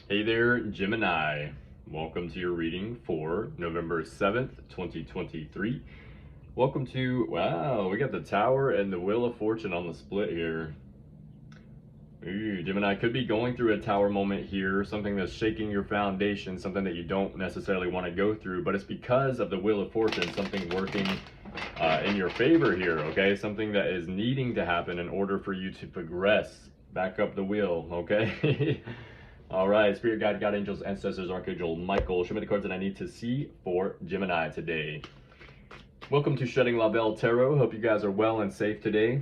Hey there, Gemini. Welcome to your reading for November 7th, 2023. Welcome to, wow, we got the Tower and the Wheel of Fortune on the split here. Ooh, Gemini could be going through a tower moment here, something that's shaking your foundation, something that you don't necessarily want to go through, but it's because of the Wheel of Fortune, something working in your favor here, okay? Something that is needing to happen in order for you to progress back up the wheel, okay? All right, Spirit Guide, God Angels, Ancestors, Archangel Michael, show me the cards that I need to see for Gemini today. Welcome to Shedding La Belle Tarot. Hope you guys are well and safe today.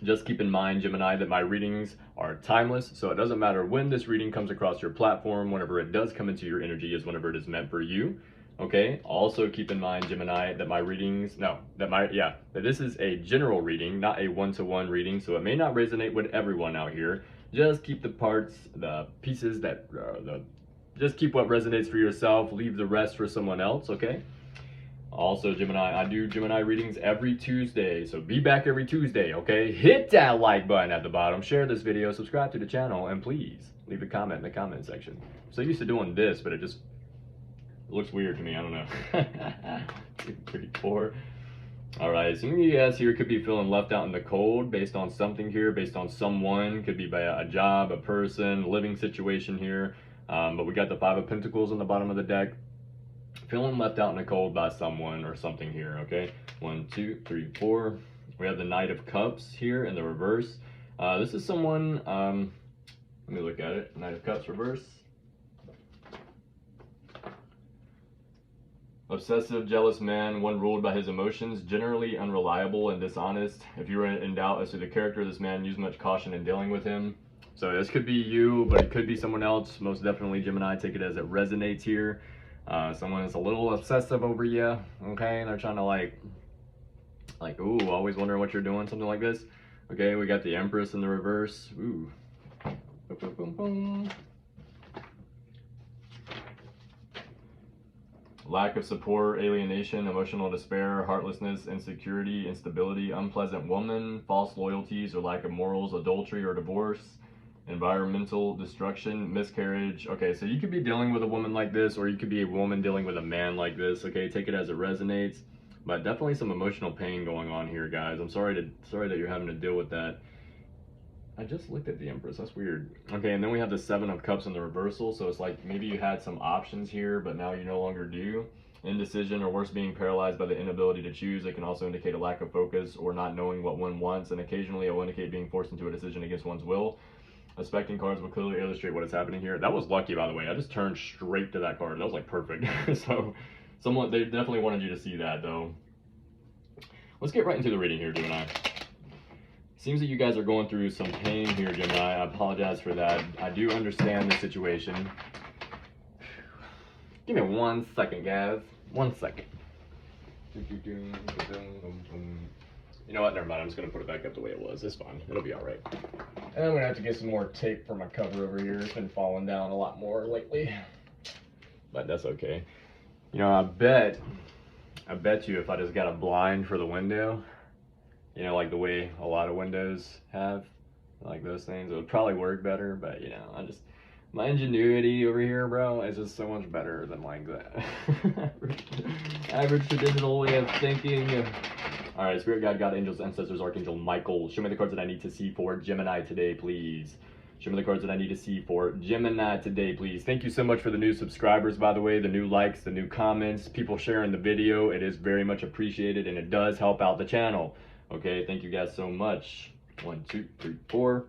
Just keep in mind, Gemini, that my readings are timeless, so it doesn't matter when this reading comes across your platform. Whenever it does come into your energy is whenever it is meant for you. Okay, also keep in mind, Gemini, that my readings, that this is a general reading, not a one-to-one reading, so it may not resonate with everyone out here. Just keep the pieces just keep what resonates for yourself, leave the rest for someone else, okay? Also, Gemini, I do Gemini readings every Tuesday, so be back every Tuesday, okay? Hit that like button at the bottom, share this video, subscribe to the channel, and please leave a comment in the comment section. I'm so used to doing this, but it looks weird to me, I don't know. 34. All right, some of you guys here could be feeling left out in the cold based on something here, based on someone, could be by a job, a person, living situation here. But we got the Five of Pentacles on the bottom of the deck. Feeling left out in the cold by someone or something here, okay? 1, 2, 3, 4. We have the Knight of Cups here in the reverse. This is someone, let me look at it. Knight of Cups reverse. Obsessive, jealous man, one ruled by his emotions, generally unreliable and dishonest. If you are in doubt as to the character of this man, use much caution in dealing with him. So this could be you, but it could be someone else. Most definitely, Gemini, take it as it resonates here. Someone is a little obsessive over you, okay? They're trying to like, ooh, always wondering what you're doing, something like this. Okay, we got the Empress in the reverse. Ooh. Boom, boom, boom, boom. Lack of support, alienation, emotional despair, heartlessness, insecurity, instability, unpleasant woman, false loyalties or lack of morals, adultery or divorce, environmental destruction, miscarriage. Okay, so you could be dealing with a woman like this, or you could be a woman dealing with a man like this. Okay, take it as it resonates, but definitely some emotional pain going on here, guys. I'm sorry that you're having to deal with that. I just looked at the Empress, that's weird. Okay, and then we have the Seven of Cups in the reversal, so it's like maybe you had some options here, but now you no longer do. Indecision, or worse, being paralyzed by the inability to choose. It can also indicate a lack of focus or not knowing what one wants, and occasionally it will indicate being forced into a decision against one's will. Expecting cards will clearly illustrate what is happening here. That was lucky, by the way. I just turned straight to that card. That was like perfect. So they definitely wanted you to see that, though. Let's get right into the reading here, Gemini. Seems that you guys are going through some pain here, Gemini. I apologize for that. I do understand the situation. Give me 1 second, guys. 1 second. You know what? Never mind. I'm just going to put it back up the way it was. It's fine. It'll be all right. And I'm going to have to get some more tape for my cover over here. It's been falling down a lot more lately. But that's okay. You know, I bet you if I just got a blind for the window, you know, like the way a lot of windows have, like those things, it would probably work better. But, you know, my ingenuity over here, bro, is just so much better than like the average traditional way of thinking. All right, Spirit Guide, God, Angels, Ancestors, Archangel Michael, show me the cards that I need to see for Gemini today, please. Show me the cards that I need to see for Gemini today, please. Thank you so much for the new subscribers, by the way, the new likes, the new comments, people sharing the video. It is very much appreciated, and it does help out the channel. Okay, thank you guys so much. 1, 2, 3, 4.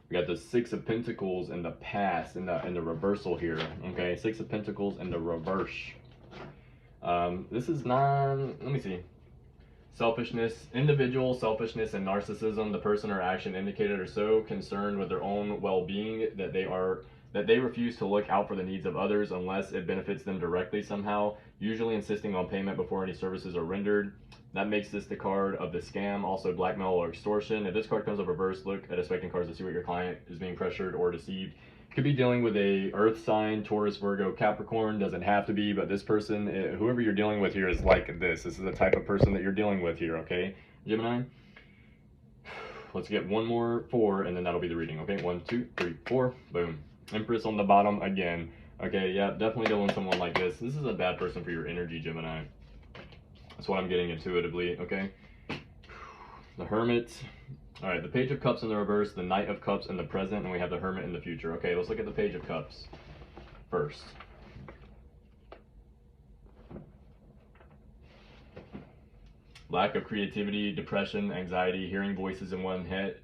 We got the Six of Pentacles in the past, in the reversal here. Okay, Six of Pentacles in the reverse. This is let me see. Selfishness, individual selfishness and narcissism. The person or action indicated are so concerned with their own well-being that they refuse to look out for the needs of others unless it benefits them directly somehow, usually insisting on payment before any services are rendered. That makes this the card of the scam, also blackmail or extortion. If this card comes up reversed, look at expecting cards to see what your client is being pressured or deceived. Could be dealing with a earth sign, Taurus, Virgo, Capricorn. Doesn't have to be, but this person, whoever you're dealing with here, is like this. This is the type of person that you're dealing with here, okay, Gemini? let's get one more 4, and then that'll be the reading. Okay, 1, 2, 3, 4, boom. Empress on the bottom again. Okay, yeah, definitely dealing with someone like this. This is a bad person for your energy, Gemini. That's what I'm getting intuitively, okay? The Hermit. All right, the Page of Cups in the reverse, the Knight of Cups in the present, and we have the Hermit in the future. Okay, let's look at the Page of Cups first. Lack of creativity, depression, anxiety, hearing voices in one's head,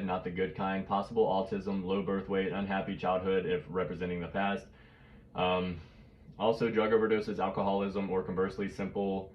not the good kind, possible autism, low birth weight, unhappy childhood if representing the past. Also drug overdoses, alcoholism, or conversely simple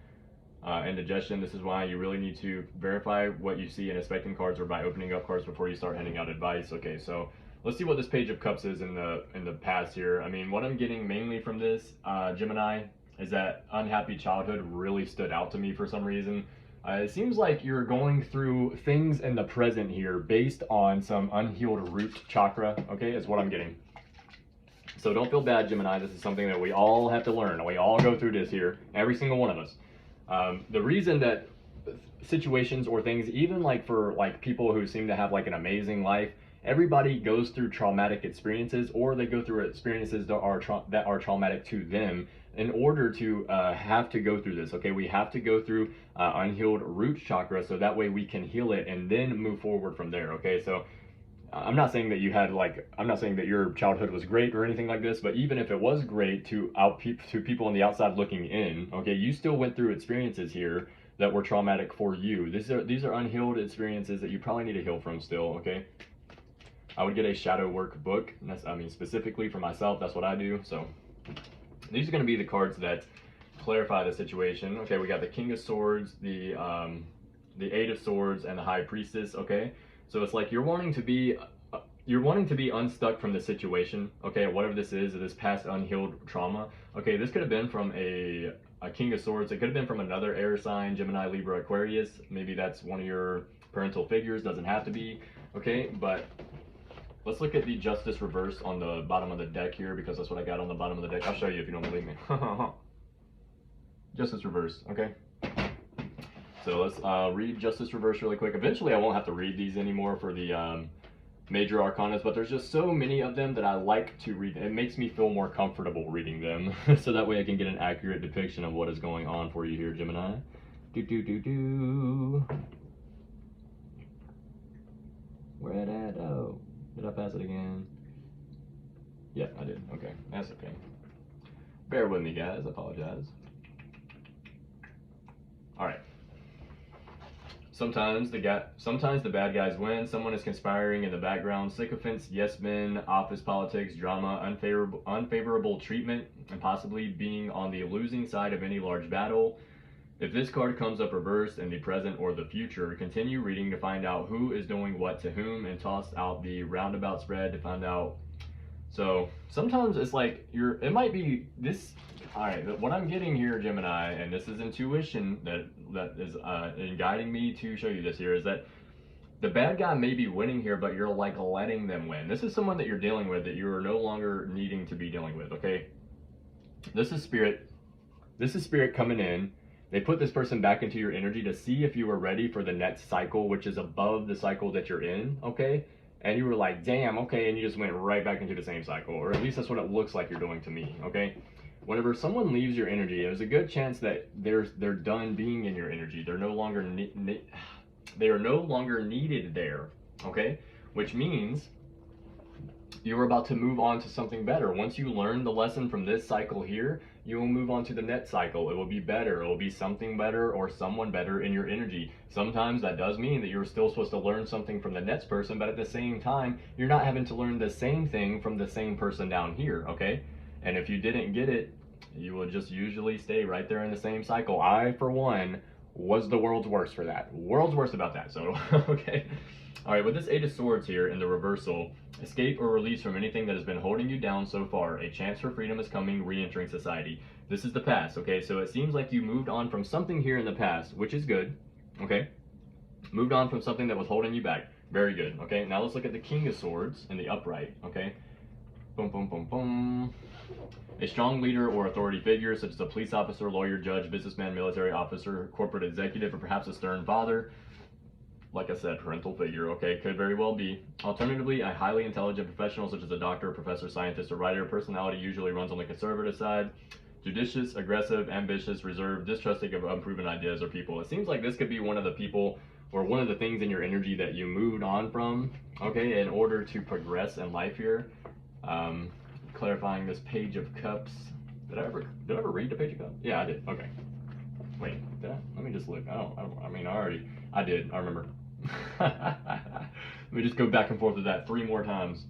indigestion. This is why you really need to verify what you see in inspecting cards or by opening up cards before you start handing out advice. Okay, so let's see what this Page of Cups is in the past here. I mean, what I'm getting mainly from this, Gemini, is that unhappy childhood really stood out to me for some reason. It seems like you're going through things in the present here based on some unhealed root chakra, okay, is what I'm getting. So don't feel bad, Gemini. This is something that we all have to learn. We all go through this here, every single one of us. The reason that situations or things, even like for like people who seem to have like an amazing life, everybody goes through traumatic experiences, or they go through experiences that are traumatic to them in order to have to go through this. Okay, we have to go through unhealed root chakra so that way we can heal it and then move forward from there. Okay, so I'm not saying that you had I'm not saying that your childhood was great or anything like this, but even if it was great to people on the outside looking in, okay, you still went through experiences here that were traumatic for you. These are unhealed experiences that you probably need to heal from still. Okay, I would get a shadow work book. I mean, specifically for myself, that's what I do. So these are going to be the cards that clarify the situation. Okay, we got the King of Swords, the 8 of Swords, and the High Priestess. Okay, so it's like you're wanting to be unstuck from the situation. Okay, whatever this is, this past unhealed trauma. Okay, this could have been from a King of Swords. It could have been from another air sign, Gemini, Libra, Aquarius. Maybe that's one of your parental figures. Doesn't have to be. Okay, but let's look at the Justice reverse on the bottom of the deck here, because that's what I got on the bottom of the deck. I'll show you if you don't believe me. Justice reverse, okay? So let's read Justice reverse really quick. Eventually I won't have to read these anymore for the major arcanas, but there's just so many of them that I like to read. It makes me feel more comfortable reading them. So that way I can get an accurate depiction of what is going on for you here, Gemini. Where it at? Oh. Did I pass it again? Yeah, I did. Okay, that's okay. Bear with me, guys. I apologize. All right. Sometimes the bad guys win. Someone is conspiring in the background. Sycophants, yes men, office politics, drama, unfavorable treatment, and possibly being on the losing side of any large battle. If this card comes up reversed in the present or the future, continue reading to find out who is doing what to whom, and toss out the roundabout spread to find out. So sometimes it's like it might be this. All right, what I'm getting here, Gemini, and this is intuition that is in guiding me to show you this here, is that the bad guy may be winning here, but you're like letting them win. This is someone that you're dealing with that you are no longer needing to be dealing with. Okay, this is spirit. This is spirit coming in. They put this person back into your energy to see if you were ready for the next cycle, which is above the cycle that you're in, okay? And you were like, damn, okay, and you just went right back into the same cycle, or at least that's what it looks like you're doing to me, okay? Whenever someone leaves your energy, there's a good chance that they're done being in your energy. They're no longer they are no longer needed there, okay? Which means you're about to move on to something better. Once you learn the lesson from this cycle here, you will move on to the next cycle. It will be better. It will be something better or someone better in your energy. Sometimes that does mean that you're still supposed to learn something from the next person, but at the same time, you're not having to learn the same thing from the same person down here, okay? And if you didn't get it, you will just usually stay right there in the same cycle. I, for one, was the world's worst for that. World's worst about that, so, okay. All right, with this 8 of Swords here in the reversal, escape or release from anything that has been holding you down so far. A chance for freedom is coming, re-entering society. This is the past, okay? So it seems like you moved on from something here in the past, which is good, okay? Moved on from something that was holding you back. Very good, okay? Now let's look at the King of Swords in the upright, okay? Boom, boom, boom, boom. A strong leader or authority figure, such as a police officer, lawyer, judge, businessman, military officer, corporate executive, or perhaps a stern father. like I said, parental figure, okay, could very well be. Alternatively, a highly intelligent professional such as a doctor, professor, scientist, or writer. Personality usually runs on the conservative side. Judicious, aggressive, ambitious, reserved, distrusting of unproven ideas or people. It seems like this could be one of the people or one of the things in your energy that you moved on from, okay, in order to progress in life here. Clarifying this Page of Cups. Did I ever read the Page of Cups? Yeah, I did. Okay. Wait, did I? Let me just look. I did. I remember. Let me just go back and forth with that 3 more times.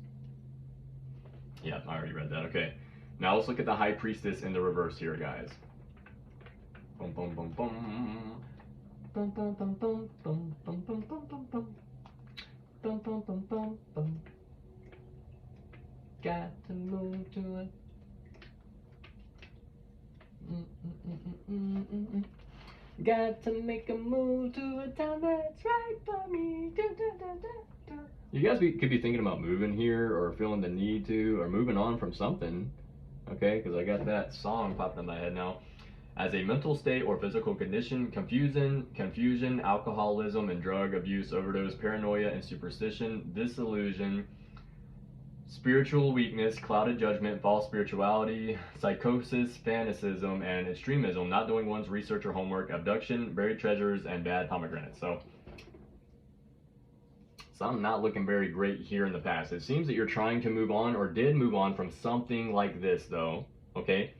Yeah, I already read that. Okay. Now let's look at the High Priestess in the reverse here, guys. Boom, boom, boom, boom. Bum, bum, bum, bum, bum, bum, bum, bum, bum, bum. Bum, bum, bum, bum, bum. Got to move to it. Got to make a move to a town that's right for me. You guys could be thinking about moving here or feeling the need to or moving on from something. Okay, because I got that song popping in my head now. As a mental state or physical condition, confusion, alcoholism and drug abuse, overdose, paranoia and superstition, disillusion, spiritual weakness, clouded judgment, false spirituality, psychosis, fanaticism, and extremism, not doing one's research or homework, abduction, buried treasures, and bad pomegranates. So I'm not looking very great here in the past. It seems that you're trying to move on or did move on from something like this though, okay?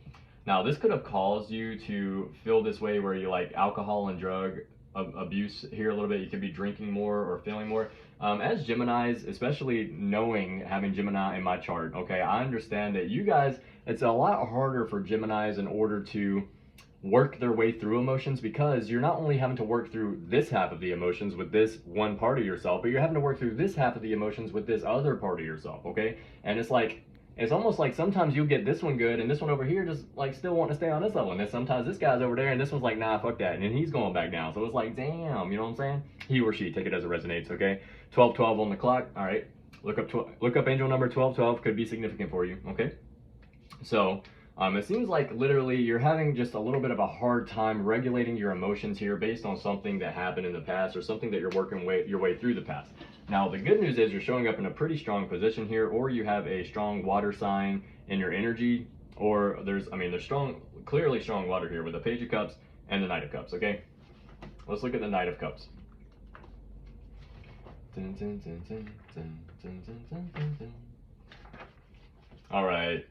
Now this could have caused you to feel this way where you like alcohol and drug abuse here a little bit. You could be drinking more or feeling more. As Geminis, especially having Gemini in my chart, okay, I understand that you guys, it's a lot harder for Geminis in order to work their way through emotions because you're not only having to work through this half of the emotions with this one part of yourself, but you're having to work through this half of the emotions with this other part of yourself, okay? And it's almost like sometimes you'll get this one good and this one over here just like still wanting to stay on this level, and then sometimes this guy's over there and this one's like, nah, fuck that, and then he's going back down. So it's like, damn, you know what I'm saying? He or she, take it as it resonates, okay? 1212 on the clock. All right, look up angel number 1212, could be significant for you, okay? So it seems like literally you're having just a little bit of a hard time regulating your emotions here based on something that happened in the past or something that you're working your way through the past. Now, the good news is you're showing up in a pretty strong position here, or you have a strong water sign in your energy, or there's clearly strong water here with the Page of Cups and the Knight of Cups, okay? Let's look at the Knight of Cups. All right.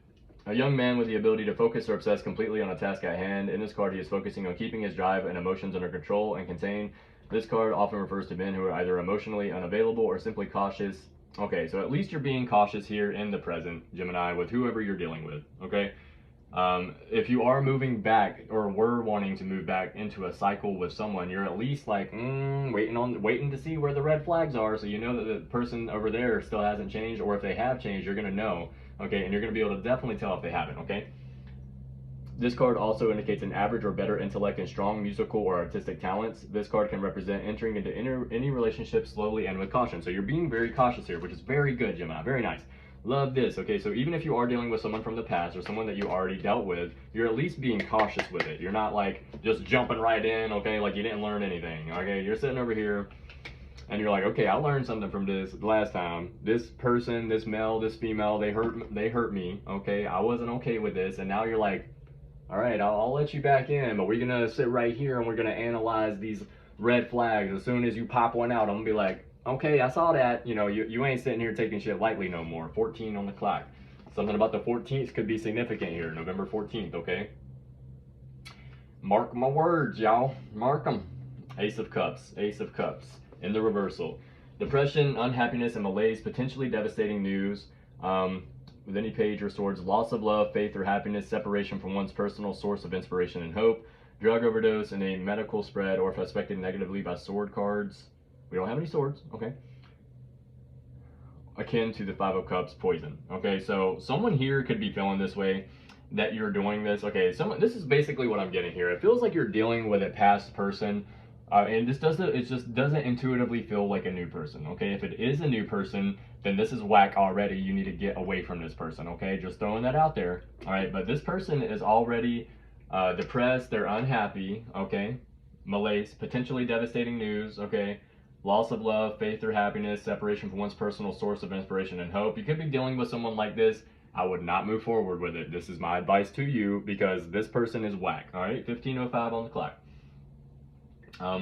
A young man with the ability to focus or obsess completely on a task at hand. In this card, he is focusing on keeping his drive and emotions under control and contained. This card often refers to men who are either emotionally unavailable or simply cautious. Okay, so at least you're being cautious here in the present, Gemini, with whoever you're dealing with, okay? If you are moving back or were wanting to move back into a cycle with someone, you're at least like waiting to see where the red flags are, so you know that the person over there still hasn't changed, or if they have changed, you're gonna know, okay? And you're gonna be able to definitely tell if they haven't, okay? This card also indicates an average or better intellect and strong musical or artistic talents. This card can represent entering into any relationship slowly and with caution. So you're being very cautious here, which is very good, Gemini. Very nice. Love this. Okay, so even if you are dealing with someone from the past or someone that you already dealt with, you're at least being cautious with it. You're not like just jumping right in, okay, like you didn't learn anything. Okay, you're sitting over here and you're like, okay, I learned something from this last time. This person, this male, this female, they hurt me. Okay, I wasn't okay with this, and now you're like, all right, I'll let you back in, but we're gonna sit right here and we're gonna analyze these red flags. As soon as you pop one out, I'm gonna be like, okay, I saw that. You know, you ain't sitting here taking shit lightly no more. 14 on the clock. Something about the 14th could be significant here, November 14th, okay? Mark my words, y'all. Mark them. Ace of Cups in the reversal. Depression, unhappiness, and malaise, potentially devastating news. With any Page or Swords, loss of love, faith, or happiness, separation from one's personal source of inspiration and hope, drug overdose, and a medical spread, or if affected negatively by sword cards. We don't have any swords, okay? Akin to the Five of Cups, poison. Okay, so someone here could be feeling this way, that you're doing this. Okay, this is basically what I'm getting here. It feels like you're dealing with a past person, and it just doesn't intuitively feel like a new person, okay? If it is a new person, then this is whack already. You need to get away from this person, okay? Just throwing that out there, all right? But this person is already depressed, they're unhappy, okay? Malaise, potentially devastating news, okay? loss of love, faith or happiness, separation from one's personal source of inspiration and hope. You could be dealing with someone like this. I would not move forward with it. This is my advice to you because this person is whack. All right, 15:05 on the clock.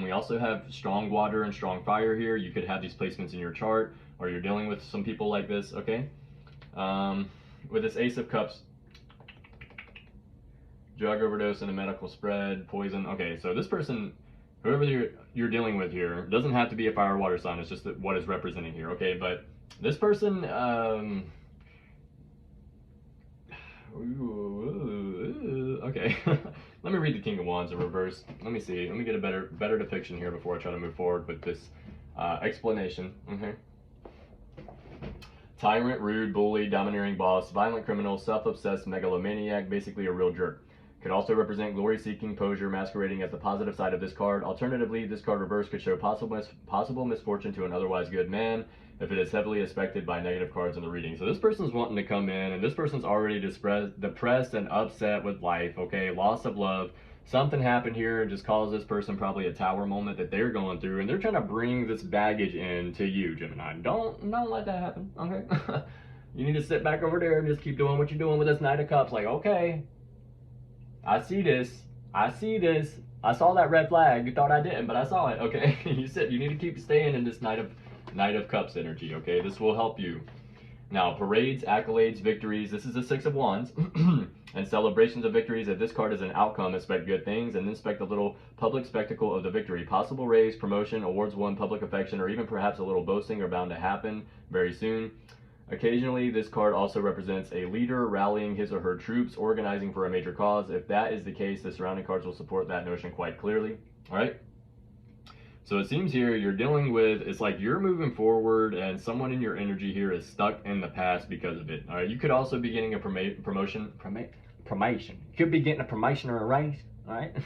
We also have strong water and strong fire here. You could have these placements in your chart, or you're dealing with some people like this, okay? With this Ace of Cups, drug overdose and a medical spread, poison. Okay, so this person, whoever you're dealing with here, doesn't have to be a fire or water sign. It's just what is representing here, okay? But this person, okay. Let me read the King of Wands in reverse. Let me see. Let me get a better depiction here before I try to move forward with this explanation. Okay. Tyrant, rude, bully, domineering boss, violent criminal, self-obsessed megalomaniac, basically a real jerk. Could also represent glory-seeking posure masquerading as the positive side of this card. Alternatively, this card reverse could show possible misfortune to an otherwise good man if it is heavily aspected by negative cards in the reading. So this person's wanting to come in, and this person's already depressed and upset with life, okay? Loss of love. Something happened here just caused this person probably a tower moment that they're going through, and they're trying to bring this baggage in to you, Gemini. Don't let that happen, okay? You need to sit back over there and just keep doing what you're doing with this Knight of Cups. Like, okay, I see this. I saw that red flag. You thought I didn't, but I saw it, okay? You need to keep staying in this Knight of Cups energy, okay? This will help you. Now, parades, accolades, victories. This is the Six of Wands. And celebrations of victories. If this card is an outcome, expect good things, and then expect a little public spectacle of the victory. Possible raise, promotion, awards won, public affection, or even perhaps a little boasting are bound to happen very soon. Occasionally, this card also represents a leader rallying his or her troops, organizing for a major cause. If that is the case, the surrounding cards will support that notion quite clearly. All right? So it seems here you're dealing with, it's like you're moving forward and someone in your energy here is stuck in the past because of it. All right, you could also be getting a promotion. Could be getting a promotion or a raise, all right?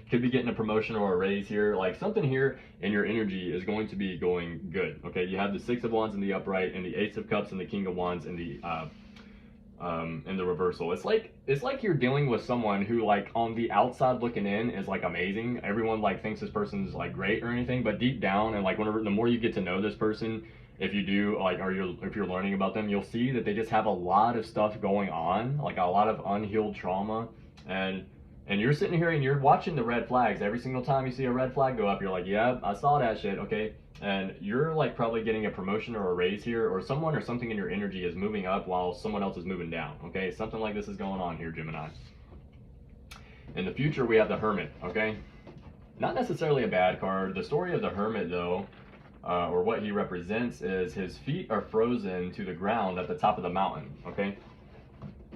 Could be getting a promotion or a raise here. Like something here in your energy is going to be going good, okay? You have the Six of Wands in the upright and the Ace of Cups and the King of Wands in the reversal. It's like you're dealing with someone who, like, on the outside looking in is like amazing. Everyone like thinks this person's like great or anything, but deep down, and like whenever the more you get to know this person, if you do like, or if you're learning about them, you'll see that they just have a lot of stuff going on, like a lot of unhealed trauma, and you're sitting here and you're watching the red flags. Every single time you see a red flag go up, you're like, yeah, I saw that shit, okay? And you're like probably getting a promotion or a raise here, or someone or something in your energy is moving up while someone else is moving down, okay? Something like this is going on here, Gemini. In the future, we have the Hermit, okay? Not necessarily a bad card. The story of the Hermit, though, or what he represents, is his feet are frozen to the ground at the top of the mountain, okay?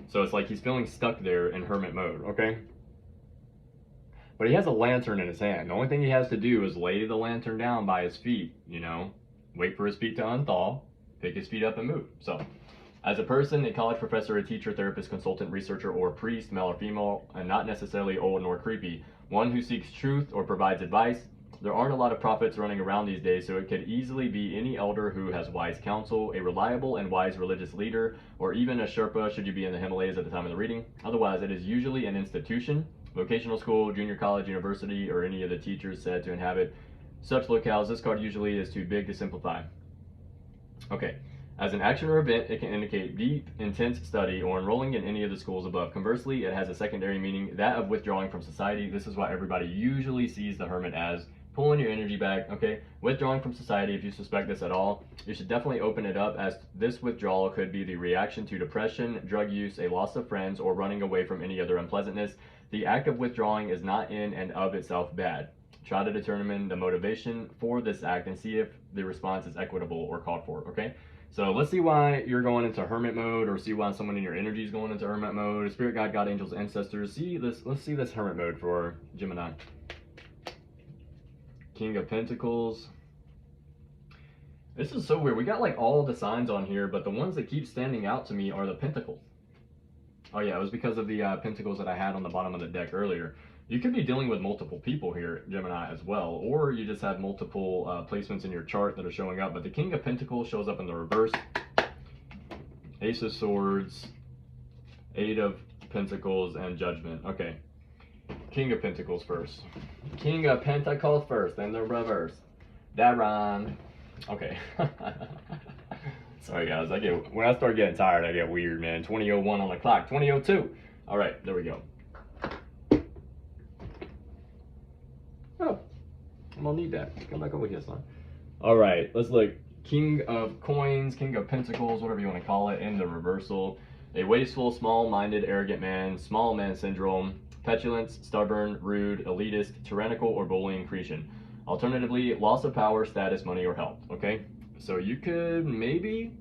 So it's like he's feeling stuck there in Hermit mode, okay? But he has a lantern in his hand. The only thing he has to do is lay the lantern down by his feet, you know, wait for his feet to unthaw, pick his feet up and move. So, as a person, a college professor, a teacher, therapist, consultant, researcher, or priest, male or female, and not necessarily old nor creepy, one who seeks truth or provides advice, there aren't a lot of prophets running around these days, so it could easily be any elder who has wise counsel, a reliable and wise religious leader, or even a Sherpa should you be in the Himalayas at the time of the reading. Otherwise, it is usually an institution, vocational school, junior college, university, or any of the teachers said to inhabit such locales. This card usually is too big to simplify. Okay, as an action or event, it can indicate deep, intense study or enrolling in any of the schools above. Conversely, it has a secondary meaning, that of withdrawing from society. This is what everybody usually sees the Hermit as. Pulling your energy back, okay? Withdrawing from society, if you suspect this at all, you should definitely open it up, as this withdrawal could be the reaction to depression, drug use, a loss of friends, or running away from any other unpleasantness. The act of withdrawing is not in and of itself bad. Try to determine the motivation for this act and see if the response is equitable or called for, okay? So let's see why you're going into Hermit mode, or see why someone in your energy is going into Hermit mode. Spirit guide, God, angels, ancestors. Let's see this Hermit mode for Gemini. King of Pentacles. This is so weird. We got like all the signs on here, but the ones that keep standing out to me are the Pentacles. Oh yeah, it was because of the Pentacles that I had on the bottom of the deck earlier. You could be dealing with multiple people here, Gemini, as well, or you just have multiple placements in your chart that are showing up, but the King of Pentacles shows up in the reverse. Ace of Swords, Eight of Pentacles, and Judgment. Okay. King of Pentacles first. King of Pentacles first, then the reverse. That rhymed. Okay. Sorry guys, when I start getting tired, I get weird, man. 20:01 on the clock. 20:02. All right, there we go. Oh, I'm gonna need that. Come back over here, son. All right, let's look. King of Coins, King of Pentacles, whatever you want to call it, in the reversal. A wasteful, small-minded, arrogant man, small man syndrome, petulance, stubborn, rude, elitist, tyrannical, or bullying creation. Alternatively, loss of power, status, money, or health. Okay, so you could maybe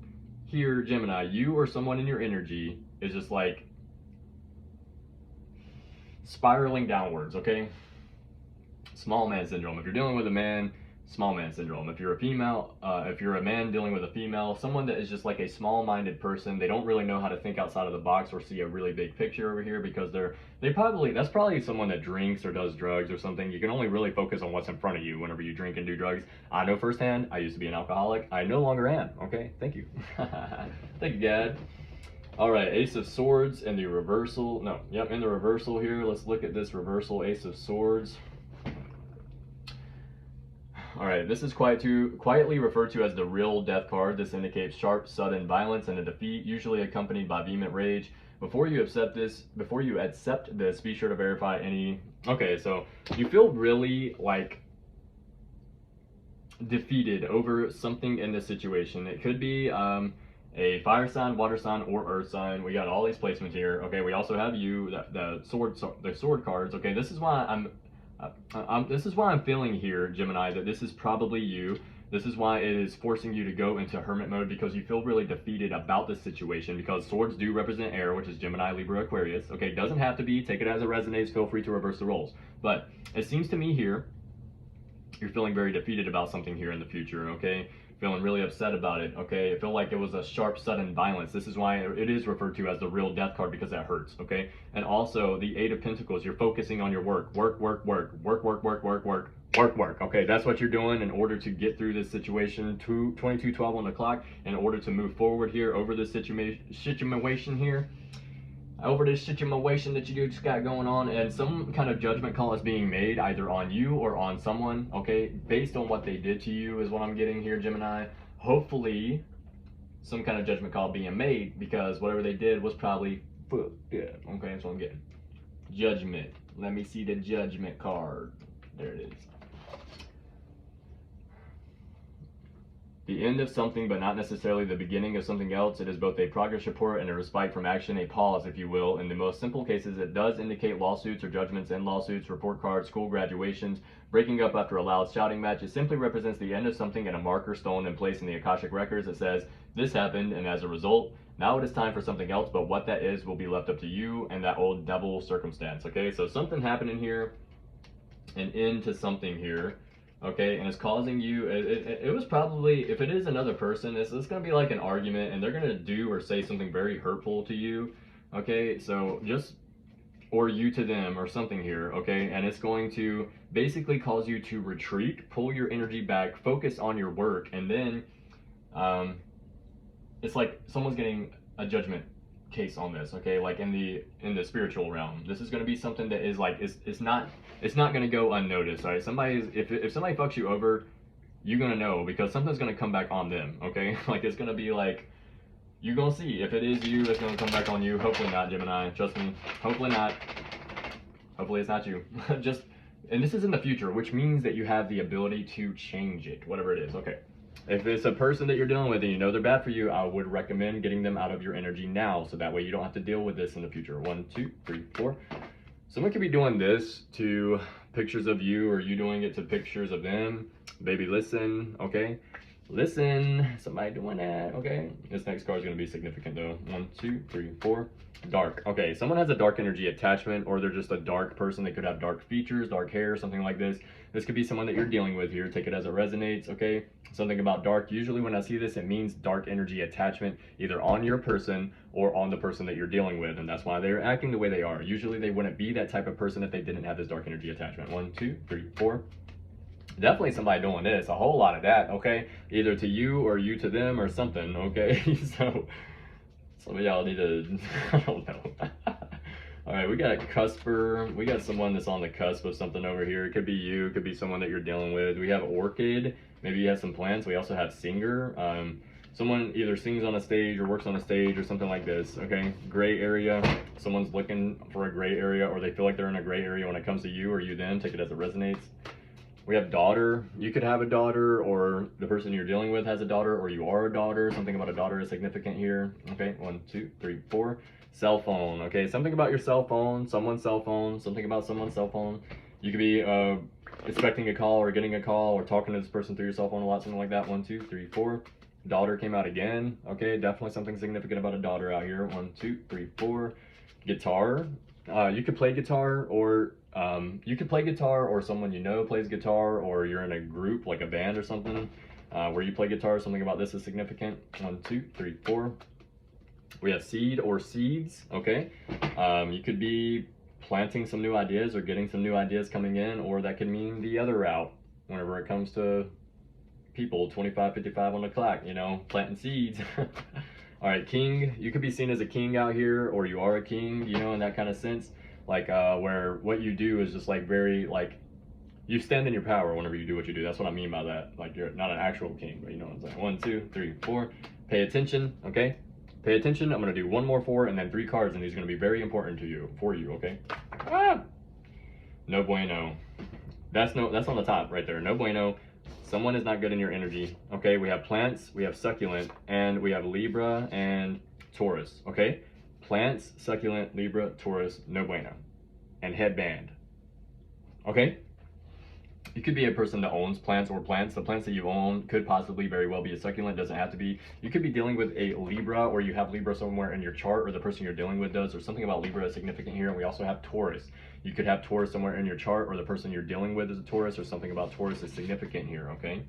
hear, Gemini, you or someone in your energy is just like spiraling downwards. Okay, small man syndrome. If you're dealing with a man, small man syndrome. If you're a female, if you're a man dealing with a female, someone that is just like a small-minded person, they don't really know how to think outside of the box or see a really big picture over here, because that's probably someone that drinks or does drugs or something. You can only really focus on what's in front of you whenever you drink and do drugs. I know firsthand. I used to be an alcoholic. I no longer am. Okay, thank you. Thank you, Gad. All right, Ace of Swords in the reversal. No, yep, in the reversal here. Let's look at this reversal Ace of Swords. All right, this is quietly referred to as the real death card. This indicates sharp, sudden violence and a defeat, usually accompanied by vehement rage. Before you accept this, be sure to verify any. Okay, so you feel really like defeated over something in this situation. It could be a fire sign, water sign, or earth sign. We got all these placements here. Okay, we also have you, the sword cards. Okay, this is why I'm feeling here, Gemini, that this is probably you. This is why it is forcing you to go into hermit mode, because you feel really defeated about this situation, because swords do represent air, which is Gemini, Libra, Aquarius. Okay, doesn't have to be. Take it as it resonates. Feel free to reverse the roles. But it seems to me here, you're feeling very defeated about something here in the future, okay? Feeling really upset about it, okay? I feel like it was a sharp, sudden violence. This is why it is referred to as the real death card, because that hurts, okay? And also the Eight of Pentacles, you're focusing on your work, okay? That's what you're doing in order to get through this situation. 22:12 on the clock, in order to move forward here over this situation here. Over this situation that you just got going on, and some kind of judgment call is being made either on you or on someone, okay, based on what they did to you is what I'm getting here, Gemini. Hopefully some kind of judgment call being made, because whatever they did was probably fucked up. Okay, that's what I'm getting. Judgment. Let me see the judgment card. There it is. The end of something, but not necessarily the beginning of something else. It is both a progress report and a respite from action, a pause, if you will. In the most simple cases, it does indicate lawsuits or judgments in lawsuits, report cards, school graduations, breaking up after a loud shouting match. It simply represents the end of something and a marker stolen in place in the Akashic records that says, this happened, and as a result, now it is time for something else, but what that is will be left up to you and that old devil circumstance, okay? So something happened in here, an end to something here. Okay, and it's causing you, it was probably, if it is another person, it's going to be like an argument, and they're going to do or say something very hurtful to you, okay, so just, or you to them, or something here, okay, and it's going to basically cause you to retreat, pull your energy back, focus on your work, and then, it's like someone's getting a judgment case on this, okay, like in the spiritual realm. This is going to be something that is like, it's not going to go unnoticed, right? If somebody fucks you over, you're going to know, because something's going to come back on them, okay? Like, it's going to be like, you're going to see, if it is you, it's going to come back on you. Hopefully not, Gemini, trust me. Hopefully not. Hopefully it's not you. And this is in the future, which means that you have the ability to change it, whatever it is, okay? If it's a person that you're dealing with and you know they're bad for you, I would recommend getting them out of your energy now, so that way you don't have to deal with this in the future. 1, 2, 3, 4. Someone could be doing this to pictures of you, or you doing it to pictures of them. Baby, listen, okay? Listen, somebody doing that, okay? This next card is going to be significant though. 1, 2, 3, 4. Dark. Okay, someone has a dark energy attachment, or they're just a dark person. They could have dark features, dark hair, something like this. This could be someone that you're dealing with here. Take it as it resonates, okay? Something about dark. Usually when I see this, it means dark energy attachment, either on your person or on the person that you're dealing with, and that's why they're acting the way they are. Usually they wouldn't be that type of person if they didn't have this dark energy attachment. 1, 2, 3, 4. Definitely somebody doing this, a whole lot of that, okay? Either to you or you to them or something, okay? So some of y'all need to, I don't know. All right, we got cusper. We got someone that's on the cusp of something over here. It could be you, it could be someone that you're dealing with. We have orchid Maybe you have some plans. We also have singer. Someone either sings on a stage or works on a stage or something like this, okay? Gray area, someone's looking for a gray area, or they feel like they're in a gray area when it comes to you or you them. Take it as it resonates. We have daughter. You could have a daughter, or the person you're dealing with has a daughter, or you are a daughter. Something about a daughter is significant here. Okay, 1, 2, 3, 4. Cell phone, okay? Something about your cell phone, someone's cell phone, something about someone's cell phone. You could be expecting a call or getting a call or talking to this person through your cell phone a lot, something like that. 1, 2, 3, 4. Daughter came out again. Okay, definitely something significant about a daughter out here. 1, 2, 3, 4. Guitar. You could play guitar, or someone you know plays guitar, or you're in a group like a band or something where you play guitar. Something about this is significant. 1, 2, 3, 4. We have seed or seeds. Okay, you could be planting some new ideas or getting some new ideas coming in, or that could mean the other route whenever it comes to people. 25, 55 on the clock, you know, planting seeds. All right, king. You could be seen as a king out here, or you are a king, you know, in that kind of sense. Like where what you do is just like very like, you stand in your power whenever you do what you do. That's what I mean by that. Like, you're not an actual king, but you know what I'm saying. 1, 2, 3, 4. Pay attention. Okay, pay attention. I'm gonna do 1 more 4 and then 3 cards, and these are gonna be very important to you, okay? No bueno. That's on the top right there. No bueno. Someone is not good in your energy. Okay, we have plants, we have succulent, and we have Libra and Taurus. Okay, plants, succulent, Libra, Taurus, no bueno. And headband. Okay, you could be a person that owns plants or plants. The plants that you own could possibly very well be a succulent, doesn't have to be. You could be dealing with a Libra, or you have Libra somewhere in your chart, or the person you're dealing with does, or something about Libra is significant here. And we also have Taurus. You could have Taurus somewhere in your chart, or the person you're dealing with is a Taurus, or something about Taurus is significant here, okay?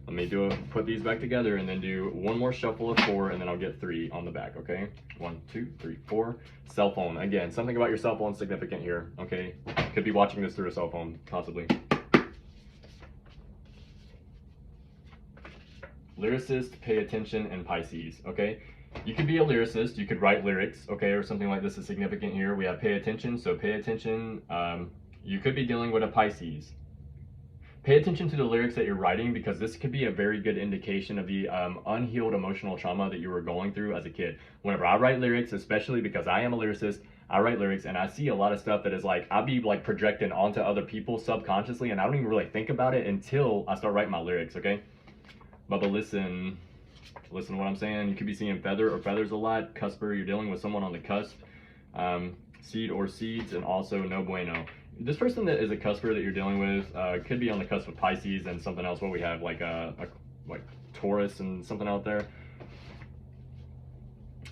Let me put these back together and then do 1 more shuffle of 4, and then I'll get 3 on the back, okay? 1, 2, 3, 4. Cell phone. Again, something about your cell phone is significant here, okay? Could be watching this through a cell phone, possibly. Lyricist, pay attention, and Pisces, okay? You could be a lyricist, you could write lyrics, okay, or something like this is significant here. We have pay attention, so pay attention. You could be dealing with a Pisces. Pay attention to the lyrics that you're writing, because this could be a very good indication of the unhealed emotional trauma that you were going through as a kid. Whenever I write lyrics, especially because I am a lyricist, I write lyrics and I see a lot of stuff that is like, I'll be like projecting onto other people subconsciously, and I don't even really think about it until I start writing my lyrics, okay? But listen to what I'm saying. You could be seeing feather or feathers a lot. Cusper, you're dealing with someone on the cusp. Seed or seeds, and also no bueno. This person that is a cusper that you're dealing with could be on the cusp of Pisces and something else. What we have, like like Taurus and something out there.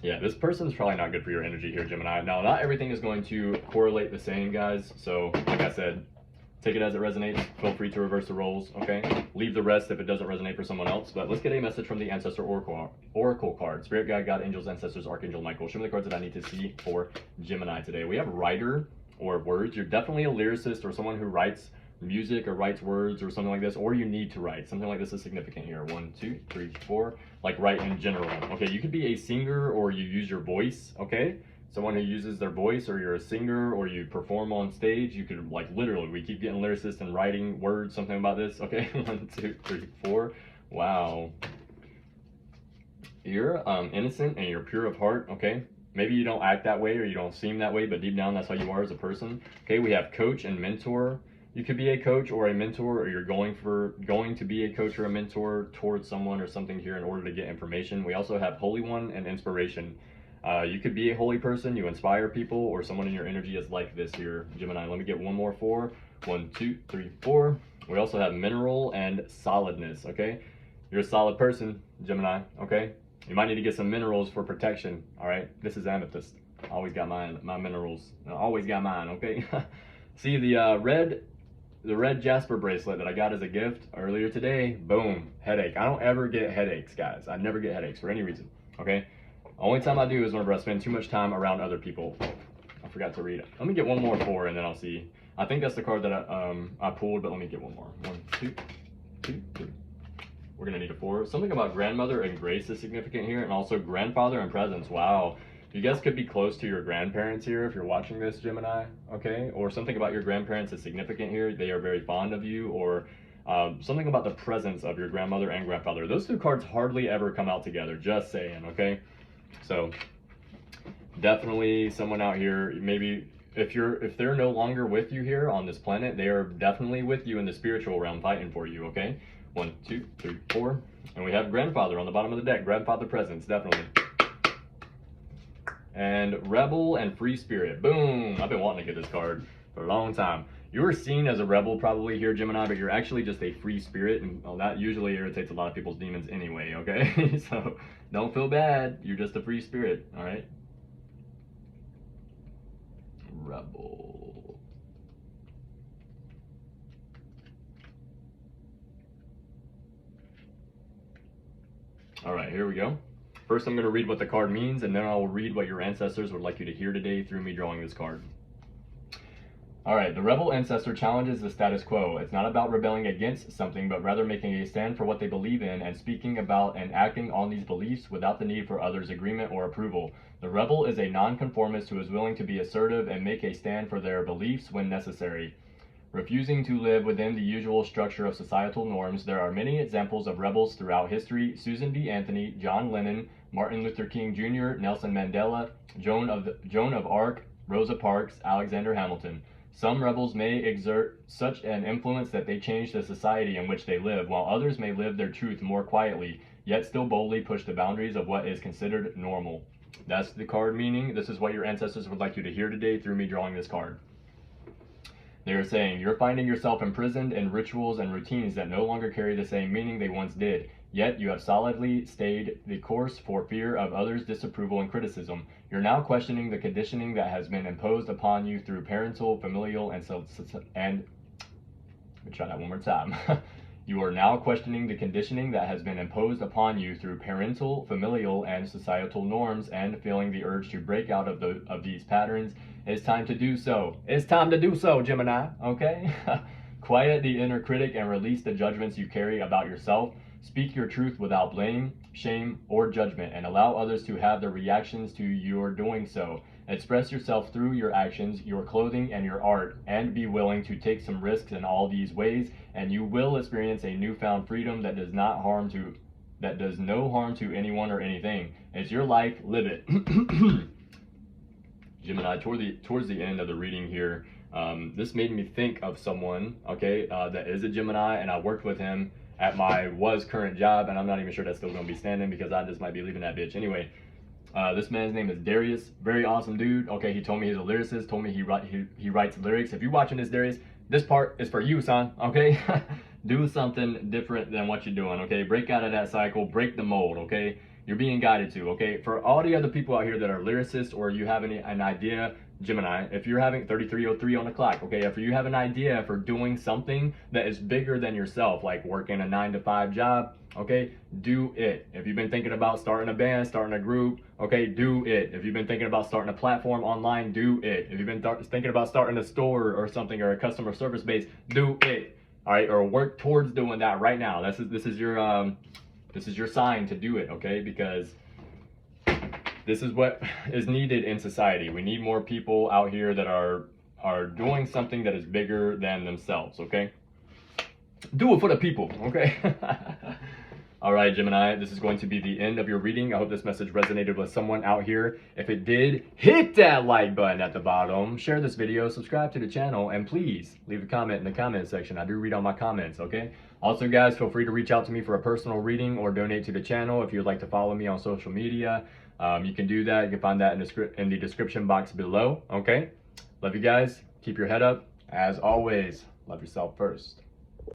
Yeah, this person's probably not good for your energy here, Gemini. Now, not everything is going to correlate the same, guys. So, like I said, take it as it resonates. Feel free to reverse the roles, okay? Leave the rest if it doesn't resonate for someone else. But let's get a message from the Ancestor Oracle card. Spirit guide, God, angels, ancestors, Archangel Michael. Show me the cards that I need to see for Gemini today. We have writer or words. You're definitely a lyricist or someone who writes music or writes words or something like this, or you need to write. Something like this is significant here. 1, 2, 3, 4. Like write in general. Okay, you could be a singer or you use your voice, okay? Someone who uses their voice, or you're a singer, or you perform on stage. You could, like, literally, we keep getting lyricists and writing words, something about this. Okay, 1, 2, 3, 4. Wow. You're innocent and you're pure of heart, okay? Maybe you don't act that way or you don't seem that way, but deep down, that's how you are as a person. Okay, we have coach and mentor. You could be a coach or a mentor, or you're going to be a coach or a mentor towards someone or something here in order to get information. We also have Holy One and inspiration. You could be a holy person, you inspire people, or someone in your energy is like this here, Gemini. Let me get 1 more 4. 1, 2, 3, 4. We also have mineral and solidness, okay? You're a solid person, Gemini, okay? You might need to get some minerals for protection, all right? This is amethyst. Always got my minerals. I always got mine, okay? See the red jasper bracelet that I got as a gift earlier today? Boom, headache. I don't ever get headaches, guys. I never get headaches for any reason, okay? Only time I do is whenever I spend too much time around other people. I forgot to read it. Let me get 1 more 4 and then I'll see. I think that's the card that I pulled, but let me get 1 more. 1, 2, 2, 3. We're gonna need a 4. Something about grandmother and grace is significant here, and also grandfather and presence. Wow. You guys could be close to your grandparents here if you're watching this, Gemini, okay? Or something about your grandparents is significant here. They are very fond of you, or Something about the presence of your grandmother and grandfather. Those two cards hardly ever come out together, just saying, okay? So definitely someone out here, maybe if they're no longer with you here on this planet, they are definitely with you in the spiritual realm fighting for you, okay? 1, 2, 3, 4. And we have grandfather on the bottom of the deck. Grandfather presence, definitely. And rebel and free spirit. Boom! I've been wanting to get this card for a long time. You are seen as a rebel probably here, Gemini, but you're actually just a free spirit, and well, that usually irritates a lot of people's demons anyway, okay? So don't feel bad. You're just a free spirit, all right? Rebel. All right, here we go. First, I'm going to read what the card means, and then I will read what your ancestors would like you to hear today through me drawing this card. All right, the rebel ancestor challenges the status quo. It's not about rebelling against something, but rather making a stand for what they believe in and speaking about and acting on these beliefs without the need for others' agreement or approval. The rebel is a nonconformist who is willing to be assertive and make a stand for their beliefs when necessary. Refusing to live within the usual structure of societal norms, there are many examples of rebels throughout history: Susan B. Anthony, John Lennon, Martin Luther King Jr., Nelson Mandela, Joan of Arc, Rosa Parks, Alexander Hamilton. Some rebels may exert such an influence that they change the society in which they live, while others may live their truth more quietly, yet still boldly push the boundaries of what is considered normal. That's the card meaning. This is what your ancestors would like you to hear today through me drawing this card. They are saying, you're finding yourself imprisoned in rituals and routines that no longer carry the same meaning they once did. Yet you have solidly stayed the course for fear of others' disapproval and criticism. You're now questioning the conditioning that has been imposed upon you through parental, familial, and let me try that one more time. You are now questioning the conditioning that has been imposed upon you through parental, familial, and societal norms, and feeling the urge to break out of these patterns. It's time to do so. It's time to do so, Gemini, okay? Quiet the inner critic and release the judgments you carry about yourself. Speak your truth without blame, shame, or judgment, and allow others to have their reactions to your doing so. Express yourself through your actions, your clothing, and your art, and be willing to take some risks in all these ways, and you will experience a newfound freedom that does no harm to anyone or anything. It's your life, live it. Gemini, towards the end of the reading here, this made me think of someone, okay, that is a Gemini, and I worked with him at my current job, and I'm not even sure that's still going to be standing because I just might be leaving that bitch. Anyway, this man's name is Darius. Very awesome dude. Okay, he told me he's a lyricist, told me he writes lyrics. If you're watching this, Darius, this part is for you, son, okay? Do something different than what you're doing, okay? Break out of that cycle, break the mold, okay? You're being guided to, okay? For all the other people out here that are lyricists, or you have an idea, Gemini, if you're having 3303 on the clock, okay? If you have an idea for doing something that is bigger than yourself, like working a 9-to-5 job, okay, do it. If you've been thinking about starting a band, starting a group, okay, do it. If you've been thinking about starting a platform online, do it. If you've been thinking about starting a store or something, or a customer service base, do it. All right, or work towards doing that right now. This is your sign to do it, okay? Because this is what is needed in society. We need more people out here that are doing something that is bigger than themselves, okay? Do it for the people, okay? All right, Gemini, this is going to be the end of your reading. I hope this message resonated with someone out here. If it did, hit that like button at the bottom, share this video, subscribe to the channel, and please leave a comment in the comment section. I do read all my comments, okay? Also, guys, feel free to reach out to me for a personal reading or donate to the channel. If you'd like to follow me on social media, you can do that. You can find that in the description box below, okay? Love you guys. Keep your head up. As always, love yourself first.